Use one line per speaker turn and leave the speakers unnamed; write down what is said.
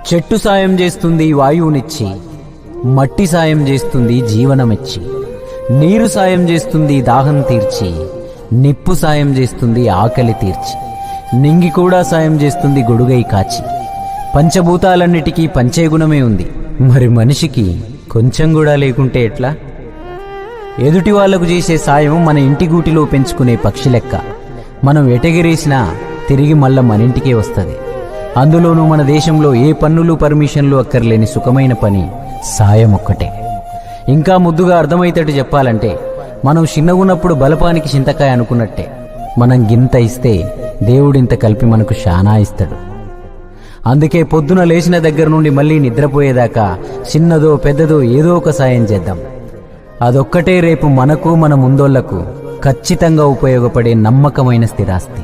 చెట్టు సాయం చేస్తుంది వాయువునిచ్చి, మట్టి సాయం చేస్తుంది జీవనమిచ్చి, నీరు సాయం చేస్తుంది దాహం తీర్చి, నిప్పు సాయం చేస్తుంది ఆకలి తీర్చి, నింగి కూడా సాయం చేస్తుంది గొడుగై కాచి. పంచభూతాలన్నిటికీ పంచే గుణమే ఉంది, మరి మనిషికి కొంచెం కూడా లేకుంటే ఎట్లా? ఎదుటి వాళ్లకు చేసే సాయం మన ఇంటి గూటిలో పెంచుకునే పక్షి లెక్క. మనం ఎటగిరేసినా తిరిగి మళ్ళా మన ఇంటికే వస్తుంది. అందులోనూ మన దేశంలో ఏ పన్నులు పర్మిషన్లు అక్కర్లేని సుఖమైన పని సాయం ఒక్కటే. ఇంకా ముద్దుగా అర్థమయ్యేటట్టు చెప్పాలంటే, మనం చిన్నగున్నప్పుడు బలపానికి చింతకాయ అనుకున్నట్టే, మనం గింత ఇస్తే దేవుడింత కలిపి మనకు శానా ఇస్తాడు. అందుకే పొద్దున లేచిన దగ్గర నుండి మళ్ళీ నిద్రపోయేదాకా చిన్నదో పెద్దదో ఏదో ఒక సాయం చేద్దాం. అదొక్కటే రేపు మనకు మన ముందోళ్లకు ఖచ్చితంగా ఉపయోగపడే నమ్మకమైన స్థిరాస్తి.